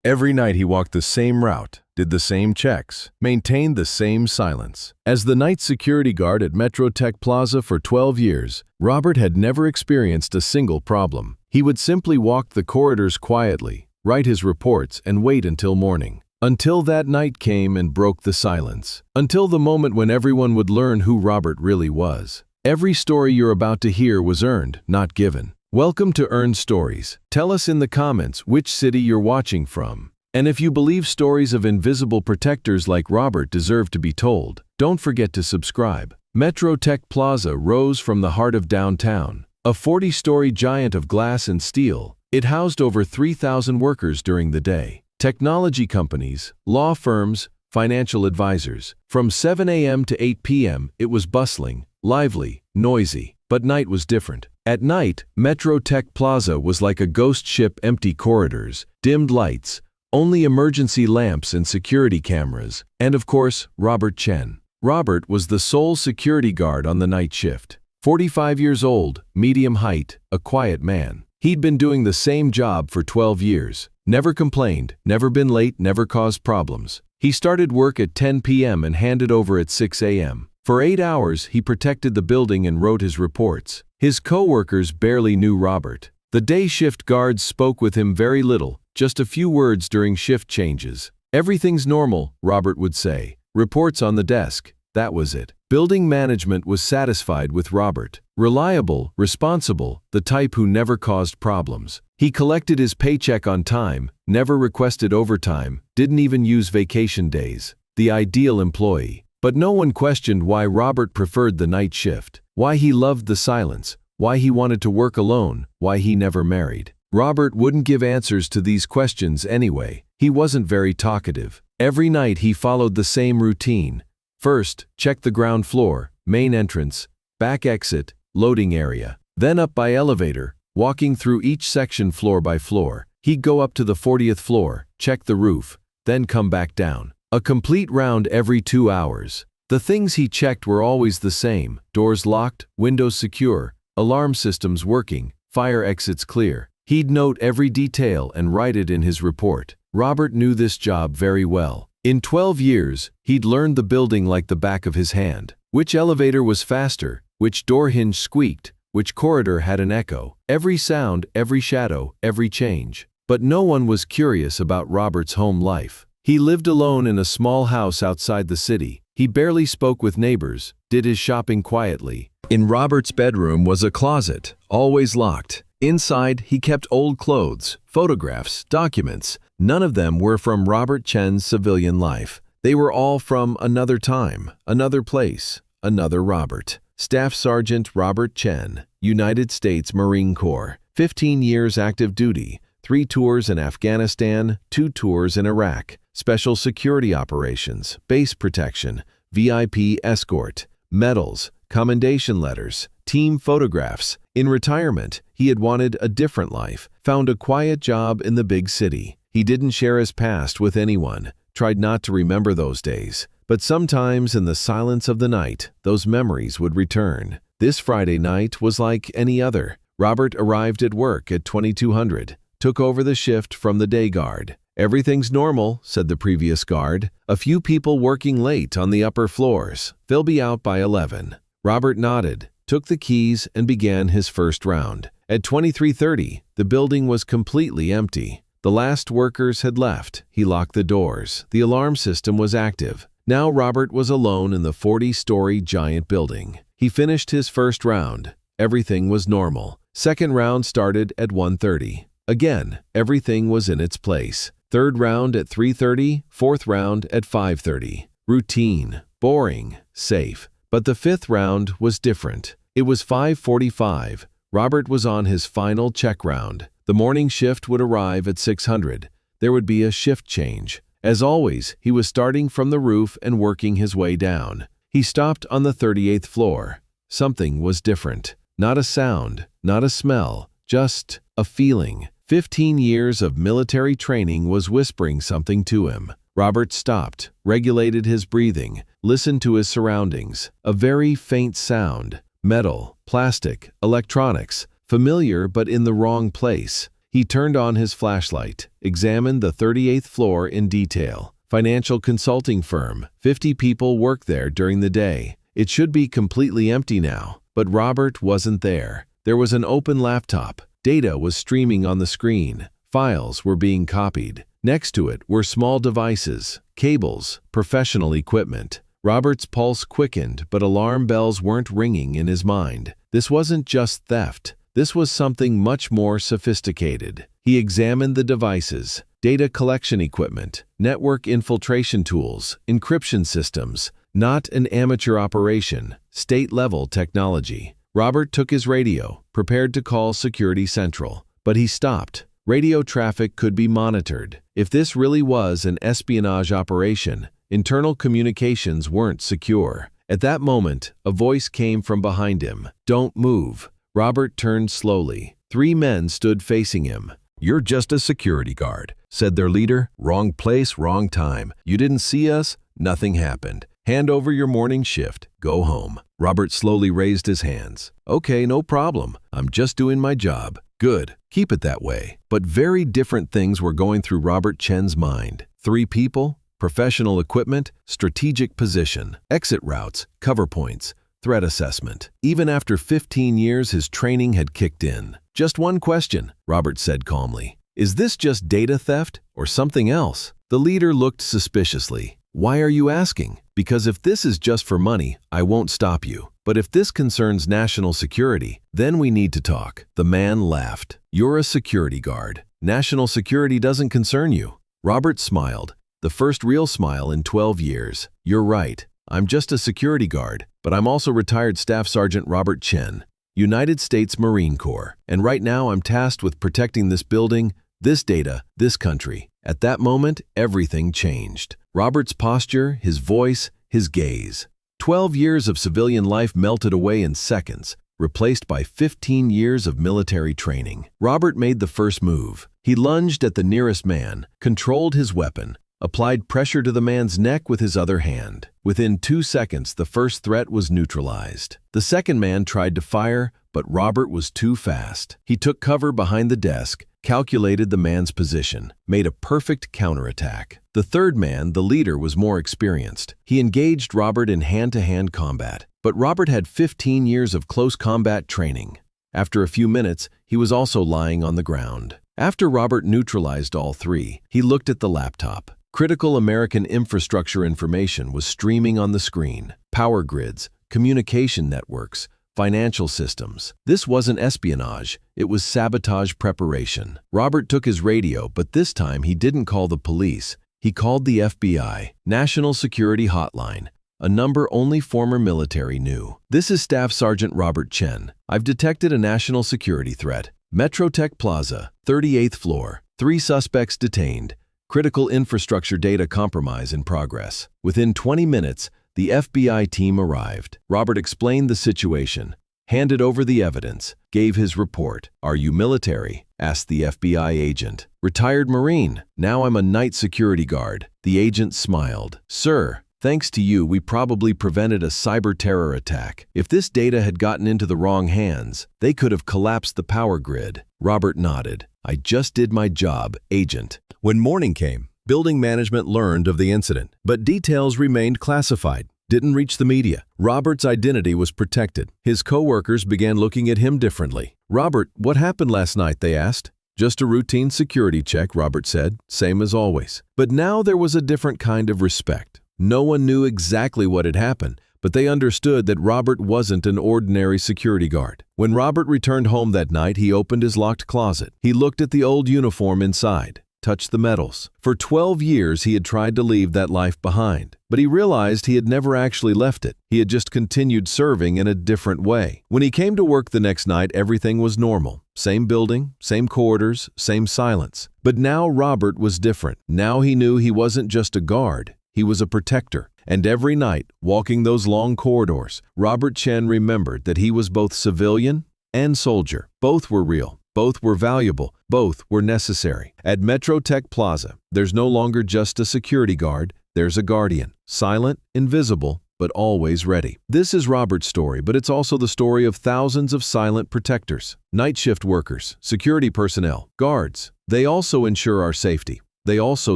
Every night he walked the same route, did the same checks, maintained the same silence. As the night security guard at MetroTech Plaza for 12 years, Robert had never experienced a single problem. He would simply walk the corridors quietly, write his reports, and wait until morning. Until that night came and broke the silence. Until the moment when everyone would learn who Robert really was. Every story you're about to hear was earned, not given. Welcome to Earned Stories. Tell us in the comments which city you're watching from. And if you believe stories of invisible protectors like Robert deserve to be told, don't forget to subscribe. MetroTech Plaza rose from the heart of downtown. A 40-story giant of glass and steel, it housed over 3,000 workers during the day. Technology companies, law firms, financial advisors. From 7 a.m. to 8 p.m., it was bustling, lively, noisy. But night was different. At night, MetroTech Plaza was like a ghost ship, empty corridors, dimmed lights, only emergency lamps and security cameras, and of course, Robert Chen. Robert was the sole security guard on the night shift. 45 years old, medium height, a quiet man. He'd been doing the same job for 12 years. Never complained, never been late, never caused problems. He started work at 10 p.m. and handed over at 6 a.m. For 8 hours, he protected the building and wrote his reports. His co-workers barely knew Robert. The day shift guards spoke with him very little, just a few words during shift changes. "Everything's normal," Robert would say. "Reports on the desk." That was it. Building management was satisfied with Robert. Reliable, responsible, the type who never caused problems. He collected his paycheck on time, never requested overtime, didn't even use vacation days. The ideal employee. But no one questioned why Robert preferred the night shift, why he loved the silence, why he wanted to work alone, why he never married. Robert wouldn't give answers to these questions anyway. He wasn't very talkative. Every night he followed the same routine. First, check the ground floor, main entrance, back exit, loading area. Then up by elevator, walking through each section floor by floor. He'd go up to the 40th floor, check the roof, then come back down. A complete round every 2 hours. The things he checked were always the same: doors locked, windows secure, alarm systems working, fire exits clear. He'd note every detail and write it in his report. Robert knew this job very well. In 12 years, he'd learned the building like the back of his hand. Which elevator was faster, which door hinge squeaked, which corridor had an echo. Every sound, every shadow, every change. But no one was curious about Robert's home life. He lived alone in a small house outside the city. He barely spoke with neighbors, did his shopping quietly. In Robert's bedroom was a closet, always locked. Inside, he kept old clothes, photographs, documents. None of them were from Robert Chen's civilian life. They were all from another time, another place, another Robert. Staff Sergeant Robert Chen, United States Marine Corps, 15 years active duty, 3 tours in Afghanistan, 2 tours in Iraq, special security operations, base protection, VIP escort, medals, commendation letters, team photographs. In retirement, he had wanted a different life, found a quiet job in the big city. He didn't share his past with anyone, tried not to remember those days. But sometimes in the silence of the night, those memories would return. This Friday night was like any other. Robert arrived at work at 2200, took over the shift from the day guard. "Everything's normal," said the previous guard. "A few people working late on the upper floors. They'll be out by 11. Robert nodded, took the keys, and began his first round. At 23:30, the building was completely empty. The last workers had left. He locked the doors. The alarm system was active. Now Robert was alone in the 40-story giant building. He finished his first round. Everything was normal. Second round started at 1:30. Again, everything was in its place. Third round at 3:30, fourth round at 5:30. Routine, boring, safe. But the fifth round was different. It was 5:45. Robert was on his final check round. The morning shift would arrive at 600. There would be a shift change. As always, he was starting from the roof and working his way down. He stopped on the 38th floor. Something was different. Not a sound, not a smell, just a feeling. 15 years of military training was whispering something to him. Robert stopped, regulated his breathing, listened to his surroundings. A very faint sound. Metal, plastic, electronics. Familiar but in the wrong place. He turned on his flashlight, examined the 38th floor in detail. Financial consulting firm, 50 people work there during the day. It should be completely empty now, but Robert wasn't there. There was an open laptop. Data was streaming on the screen. Files were being copied. Next to it were small devices, cables, professional equipment. Robert's pulse quickened, but alarm bells weren't ringing in his mind. This wasn't just theft. This was something much more sophisticated. He examined the devices, data collection equipment, network infiltration tools, encryption systems. Not an amateur operation, state-level technology. Robert took his radio, prepared to call Security Central. But he stopped. Radio traffic could be monitored. If this really was an espionage operation, internal communications weren't secure. At that moment, a voice came from behind him. "Don't move." Robert turned slowly. 3 men stood facing him. "You're just a security guard," said their leader. "Wrong place, wrong time. You didn't see us? Nothing happened. Hand over your morning shift. Go home." Robert slowly raised his hands. "Okay, no problem. I'm just doing my job." "Good. Keep it that way." But very different things were going through Robert Chen's mind. 3 people, professional equipment, strategic position, exit routes, cover points, threat assessment. Even after 15 years, his training had kicked in. "Just one question," Robert said calmly. "Is this just data theft or something else?" The leader looked suspiciously. "Why are you asking?" "Because if this is just for money, I won't stop you. But if this concerns national security, then we need to talk." The man laughed. "You're a security guard. National security doesn't concern you." Robert smiled, the first real smile in 12 years. "You're right. I'm just a security guard, but I'm also retired Staff Sergeant Robert Chen, United States Marine Corps. And right now I'm tasked with protecting this building, this data, this country." At that moment, everything changed. Robert's posture, his voice, his gaze. 12 years of civilian life melted away in seconds, replaced by 15 years of military training. Robert made the first move. He lunged at the nearest man, controlled his weapon, applied pressure to the man's neck with his other hand. Within 2 seconds, the first threat was neutralized. The second man tried to fire, but Robert was too fast. He took cover behind the desk, calculated the man's position, made a perfect counterattack. The third man, the leader, was more experienced. He engaged Robert in hand-to-hand combat, but Robert had 15 years of close combat training. After a few minutes, he was also lying on the ground. After Robert neutralized all 3, he looked at the laptop. Critical American infrastructure information was streaming on the screen. Power grids, communication networks, financial systems. This wasn't espionage, it was sabotage preparation. Robert took his radio, but this time he didn't call the police. He called the FBI, National Security Hotline, a number only former military knew. "This is Staff Sergeant Robert Chen. I've detected a national security threat. MetroTech Plaza, 38th floor. 3 suspects detained. Critical infrastructure data compromise in progress." Within 20 minutes, the FBI team arrived. Robert explained the situation, handed over the evidence, gave his report. "Are you military?" asked the FBI agent. "Retired Marine. Now I'm a night security guard." The agent smiled. "Sir, thanks to you, we probably prevented a cyber terror attack. If this data had gotten into the wrong hands, they could have collapsed the power grid." Robert nodded. "I just did my job, agent." When morning came, building management learned of the incident, but details remained classified, didn't reach the media. Robert's identity was protected. His co-workers began looking at him differently. "Robert, what happened last night?" they asked. "Just a routine security check," Robert said, "same as always." But now there was a different kind of respect. No one knew exactly what had happened, but they understood that Robert wasn't an ordinary security guard. When Robert returned home that night, he opened his locked closet. He looked at the old uniform inside, touched the metals. For 12 years, he had tried to leave that life behind, but he realized he had never actually left it. He had just continued serving in a different way. When he came to work the next night, everything was normal. Same building, same corridors, same silence. But now Robert was different. Now he knew he wasn't just a guard, he was a protector. And every night, walking those long corridors, Robert Chen remembered that he was both civilian and soldier. Both were real. Both were valuable. Both were necessary. At MetroTech Plaza, there's no longer just a security guard, there's a guardian. Silent, invisible, but always ready. This is Robert's story, but it's also the story of thousands of silent protectors, night shift workers, security personnel, guards. They also ensure our safety. They also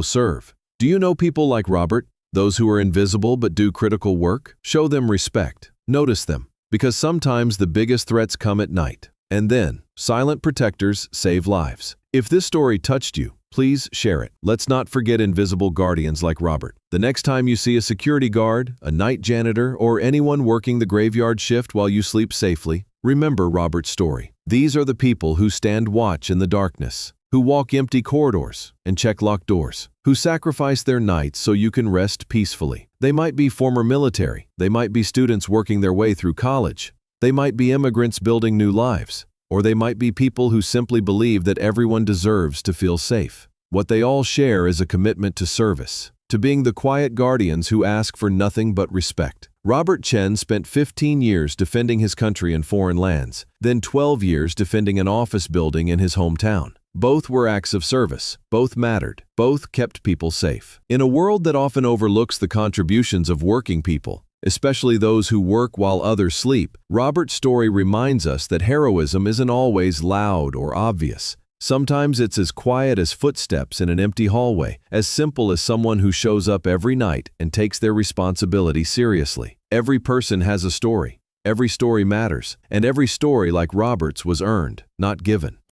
serve. Do you know people like Robert? Those who are invisible but do critical work? Show them respect. Notice them, because sometimes the biggest threats come at night. And then, silent protectors save lives. If this story touched you, please share it. Let's not forget invisible guardians like Robert. The next time you see a security guard, a night janitor, or anyone working the graveyard shift while you sleep safely, remember Robert's story. These are the people who stand watch in the darkness, who walk empty corridors and check locked doors, who sacrifice their nights so you can rest peacefully. They might be former military, they might be students working their way through college, they might be immigrants building new lives, or they might be people who simply believe that everyone deserves to feel safe. What they all share is a commitment to service, to being the quiet guardians who ask for nothing but respect. Robert Chen spent 15 years defending his country in foreign lands, then 12 years defending an office building in his hometown. Both were acts of service, both mattered, both kept people safe. In a world that often overlooks the contributions of working people, especially those who work while others sleep, Robert's story reminds us that heroism isn't always loud or obvious. Sometimes it's as quiet as footsteps in an empty hallway, as simple as someone who shows up every night and takes their responsibility seriously. Every person has a story. Every story matters, and every story like Robert's was earned, not given.